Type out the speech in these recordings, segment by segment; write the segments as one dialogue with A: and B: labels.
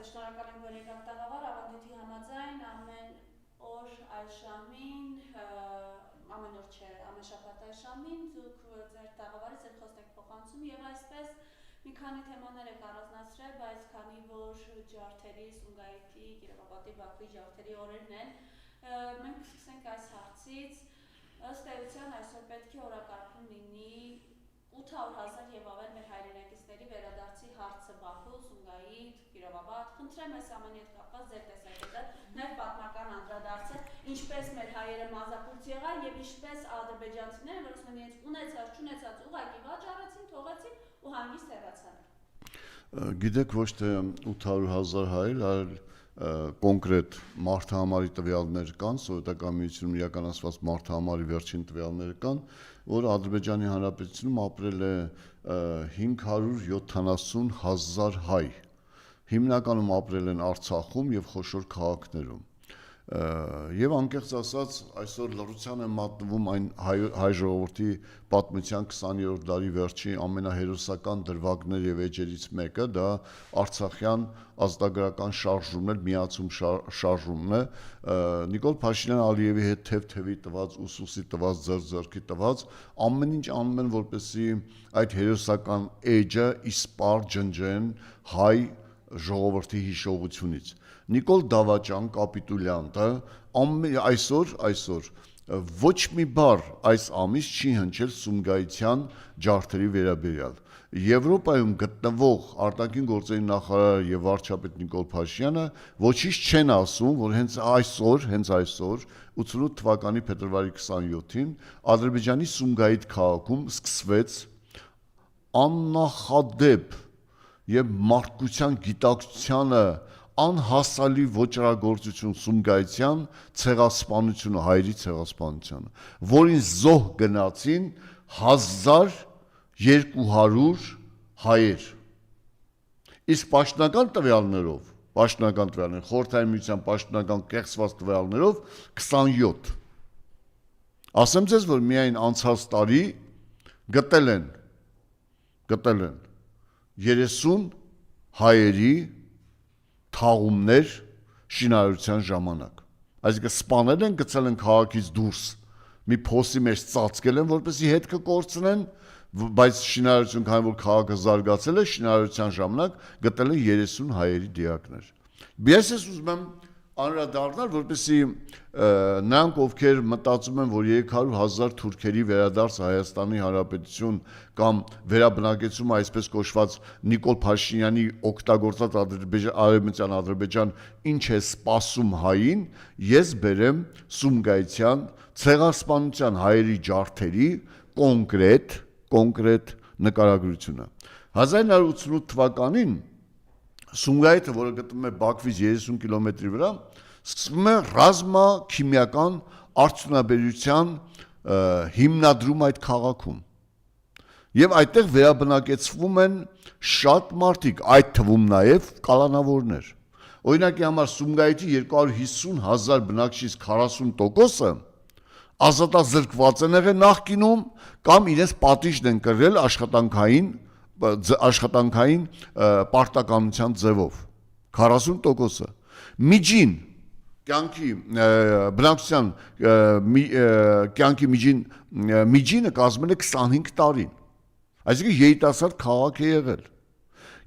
A: շնորհակալ եմ, որ եկաք տաղավար, ավանդույթի համաձայն ամեն օր այս ժամին, ամեն օր չէ, ամեն շաբաթ այս ժամին դուք ձեր տաղավարից ձեր խոսք փոխանցում եւ այսպես մի քանի թեմաներ եք առանձնացրել, բայց քանի որ ջարդերի, Սումգայիթի, Կիրովապատի, Բաքվի ջարդերի օրերն են, մենք կսկսենք այս հարցից, ըստ էության այսօր պետք է օրակարգում լինի 800,000 եւ ավել մեր հայրենակիցների վերադարձի հարցը Բաքու, Սումգայիթ, Կիրովապատ, խնդրեմ այս ամենի հետ կապված ձեր տեսակետը, նաեւ պատմական անդրադարձը, ինչպես մեր հայերը մազապուրց եղան եւ ինչպես ադրբեջանցիները, որ ասում են իրենց ունեցած, չունեցած ուղղակի վաճառեցին, թողեցին ու հանգիստ հեռացան։
B: Գիտեք, ոչ թե 800,000 հայեր, այլ կոնկրետ մարդահամարի տվյալներ կան, սովետական միությունում իրականացված մարդահամարի վերջին տվյալները կան, որ Ադրբեջանի Հանրապետությունում ապրել է 570,000 հայ, հիմնականում ապրել են Արցախում եւ խոշոր քաղաքներում։ Եվ անկեղծ ասած, այսօր լռության է մատնվում այն հայ ժողովրդի պատմության 20-րդ դարի վերջի ամենահերոսական դրվագներ եւ էջերից մեկը, դա Արցախյան ազատագրական շարժումն է, միացում շարժումն է, Նիկոլ Փաշինյան Ալիևի հետ թեւ-թևի տված, ուսուսի տված, ձեռքի տված, ամեն ինչ անում են, որպեսզի այդ հերոսական էջը իսպար ջնջեն հայ ժողովրդի հիշողությունից։ Նիկոլ Դավաճան, կապիտուլյանտը, այսօր ոչ մի բառ այս ամիս չի հնչել Սումգայիթյան ջարդերի վերաբերյալ։ Եվրոպայում գտնվող արտաքին գործերի նախարար եւ վարչապետ Նիկոլ Փաշինյանը ոչինչ չեն ասում, որ հենց այսօր 88 թվականի փետրվարի 27-ին Ադրբեջանի Սումգայիթ քաղաքում սկսվեց աննախադեպ եւ մարդկության գիտակցությանը անհասալի ոճրագործություն Սումգայիթյան ցեղասպանությունը, հայերի ցեղասպանությունը, որին զոհ գնացին 1200 հայեր։ Իսկ պաշտոնական տվյալներով, Խորհրդային Միության պաշտոնական կեղծված տվյալներով 27։ Ասեմ ձեզ, որ միայն անցած տարի գտել են 30 հայերի թաղումներ շինարարության ժամանակ։ Այսինքն սպանել են, գցել են քաղաքից դուրս, մի փոսի մեջ ծածկել են, որպեսզի հետքը կորցնեն, բայց շինարարություն, քանի որ քաղաքը զարգացել է, շինարարության ժամանակ գտել են 30 հայերի դիակներ։ Ես ուզում եմ անդրադառնալ, որպեսզի նրանք, ովքեր մտածում են, որ 300,000 թուրքերի վերադարձ Հայաստանի Հանրապետություն կամ վերաբնակեցում այսպես կոչված Նիկոլ Փաշինյանի օգտագործած Արևմտյան Ադրբեջան ինչ է սպասում հային, ես բերեմ Սումգայիթյան ցեղասպանության հայերի ջարդերի կոնկրետ նկարագրությունը։ 1988 թվականին Սումգայիթը, որը գտնվում է Բաքվից 30 կիլոմետրի վրա, սկսվում է ռազմաքիմիական արդյունաբերության հիմնադրում այդ քաղաքում։ Եւ այդտեղ վերաբնակեցվում են շատ մարդիկ, այդ թվում նաեւ կալանավորներ։ Օրինակի համար Սումգայիթի 250,000 բնակչից 40%-ը ազատազրկված են եղել նախկինում կամ իրենց պատիժն են կրել աշխատանքային պարտականության ձևով 40%-ը միջին կյանքի բնակչության կյանքի միջինը կազմել է 25 տարին, այսինքն երիտասարդ քաղաք է եղել։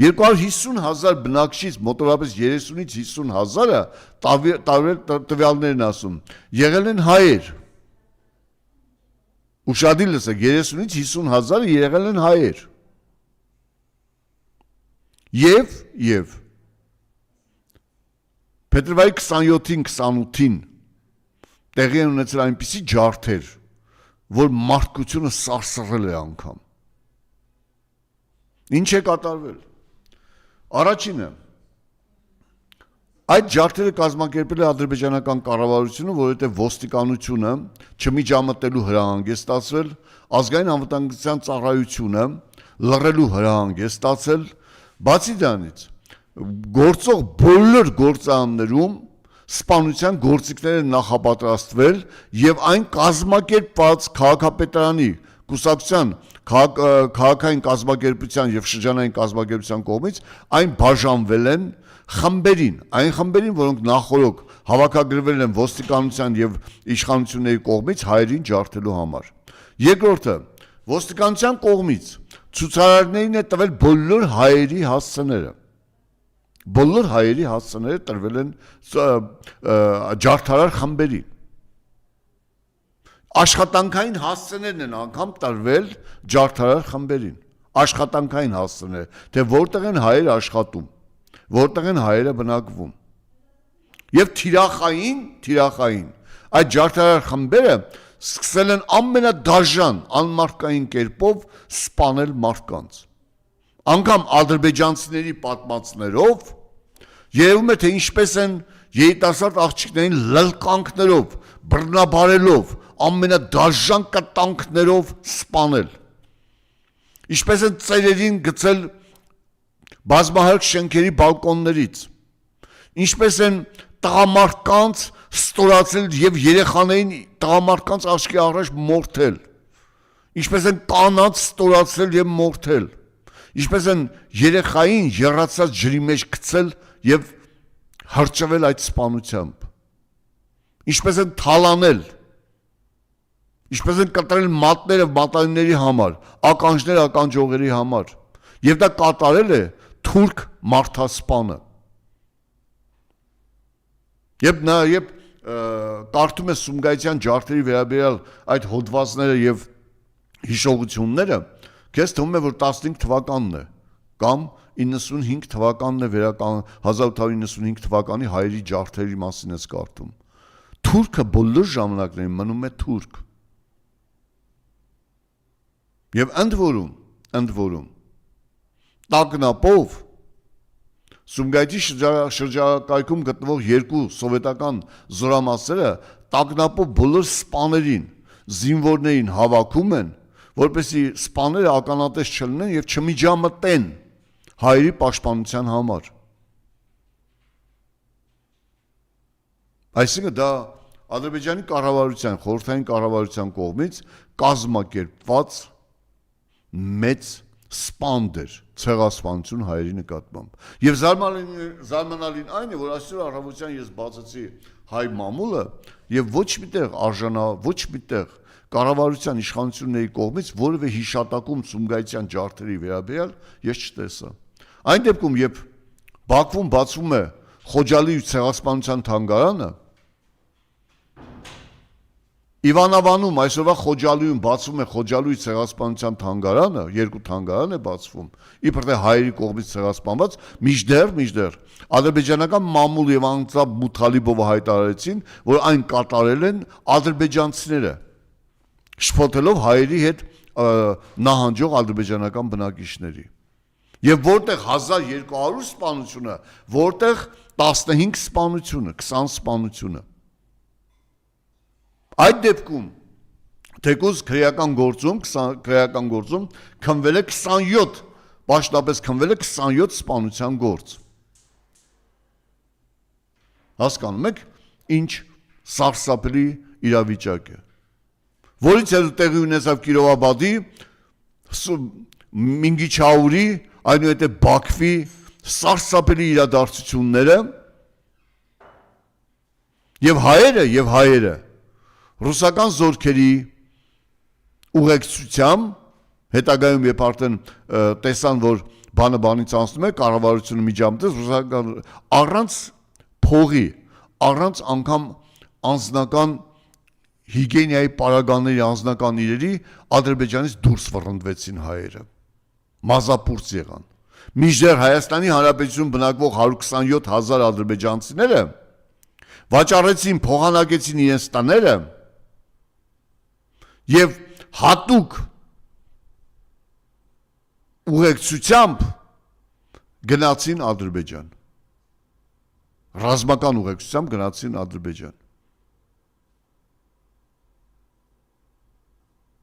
B: 250,000 բնակչից մոտավորապես 30-ից 50,000-ը տվյալներն ասում եղել են հայեր։ Ուշադիր լսեք, 30-ից 50,000-ը եղել են հայեր։ Եվ փետրվարի 27-ին, 28-ին տեղի են ունեցել այնպիսի ջարդեր, որ մարդկությունը սարսռել է անգամ։ Ինչ է կատարվել։ Առաջինը, այդ ջարդերը կազմակերպել է ադրբեջանական կառավարությունը, որովհետև ոստիկանությունը չմիջամտելու հրահանգ է ստացվել, ազգային անվտանգության ծառայությունը լռելու հրահանգ է ստացել, բացի դրանից գործող բոլոր գործարաններում սպանության գործիքներ են նախապատրաստվել եւ այն կազմակերպված քաղաքապետարանի կուսակցության քաղաքային կազմակերպության եւ շրջանային կազմակերպության կողմից այն բաժանվել են խմբերին, այն խմբերին, որոնք նախորոք հավաքագրվել են ոստիկանության եւ իշխանությունների կողմից հայերին ջարդելու համար։ Երկրորդը, ոստիկանության կողմից ցուցարարներին է տվել բոլոր հայերի հասցեները։ Բոլոր հայերի հասցեները տրվել են ջարդարար խմբերին։ Աշխատանքային հասցեներն են անգամ տրվել ջարդարար խմբերին, աշխատանքային հասցեներ, թե որտեղ են հայերը աշխատում, որտեղ են հայերը բնակվում։ Եվ թիրախային այդ ջարդարար խմբերը սկսել են ամենադաժան անմարդկային կերպով սպանել մարդկանց։ Անգամ ադրբեջանցիների պատմածներով երևում է, թե ինչպես են երիտասարդ աղջիկներին լլկանքներով, բռնաբարելով, ամենադաժան կտանքներով սպանել։ Ինչպես են ծերերին գցել բազմահարկ շենքերի բալկոններից։ Ինչպես են տղամարդկանց ստորացել եւ երեխաներին տղամարդկանց աչքի առաջ մորթել։ Ինչպես են կանանց ստորացել եւ մորթել։ Ինչպես են երեխային եռացած ջրի մեջ գցել եւ հրճվել այդ սպանությամբ։ Ինչպես են թալանել։ Ինչպես են կտրել մատները մատանիների համար, ականջներ ականջողերի համար։ Եվ դա կատարել է թուրք մարդասպանը։ Երբ կարդում ես Սումգայիթյան ջարդերի վերաբերյալ այդ հոդվածները եւ հիշողությունները, քեզ թվում է, որ 15 թվականն է կամ 95 թվականն է 1895 թվականի հայերի ջարդերի մասին ես կարդում։ Թուրքը բոլոր ժամանակներին մնում է թուրք։ Եվ ընդ որում տագնապով Սումգայիթի շրջակայքում գտնվող երկու սովետական զորամասերը տագնապով բոլոր սպաներին, զինվորներին հավաքում են, որպեսզի սպաները ականատես չլինեն եւ չմիջամտեն հայերի պաշտպանության համար։ Այսինքն դա Ադրբեջանի կառավարության, խորհրդային կառավարության կողմից կազմակերպված մեծ սպանդ էր, ցեղասպանություն հայերի նկատմամբ։ Եվ զարմանալին այն է, որ այսօր առավոտյան ես բացեցի հայ մամուլը եւ ոչ միտեղ կառավարության իշխանությունների կողմից որևէ հիշատակում Սումգայիթյան ջարդերի վերաբերյալ ես չտեսա։ Այն դեպքում, երբ Բաքվում բացվում է Խոջալիի ցեղասպանության թանգարանը, Իվանավանում այսօրվա Խոջալիում բացվում է Խոջալիի ցեղասպանության թանգարանը, երկու թանգարան է բացվում, իբր թե հայերի կողմից ցեղասպանված, մինչդեռ ադրբեջանական մամուլ եւ Անձաբ Մութալիբովը հայտարարեցին, որ այն կատարել են ադրբեջանցիները, շփոթելով հայերի հետ նահանջող ադրբեջանական բնակիչների։ Եվ որտեղ 1200 սպանությունը, որտեղ 15 սպանությունը, 20 սպանությունը։ Այդ դեպքում թեկուզ քրեական գործում քնվել է 27, պաշտապես քնվել է 27 սպանության գործ։ Հասկանում եք, ինչ սարսափելի իրավիճակ է։ Որից հետո տեղի ունեցավ Կիրովաբադի, Մինգիչաուրի, այնուհետև Բաքվի սարսափելի իրադարձությունները եւ հայերը ռուսական զորքերի ուղեկցությամբ հետագայում երբ արդեն տեսան, որ բանը բանից անցնում է, կառավարությունը միջամտեց, ռուսական առանց փողի, առանց անգամ անձնական հիգիենայի պարագաների, անձնական իրերի Ադրբեջանից դուրս վռնդվեցին հայերը, մազապուրց եղան։ Մինչդեռ Հայաստանի Հանրապետություն բնակվող 127 000 ադրբեջանցիները վաճառեցին, փոխանակեցին իրենց տները եւ հատուկ ուղեկցությամբ գնացին Ադրբեջան։ Ռազմական ուղեկցությամբ գնացին Ադրբեջան։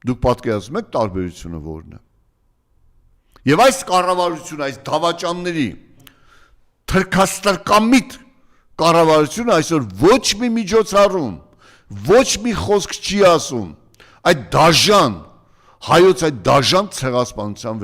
B: Դուք պատկերացնում եք տարբերությունը որն է։ Եվ այս կառավարությունը, այս դավաճանների թրքաստրկամիտ կառավարությունը այսօր ոչ մի միջոցառում, ոչ մի խոսք չի ասում այդ դաժան հայոց այդ դաժան ցեղասպանության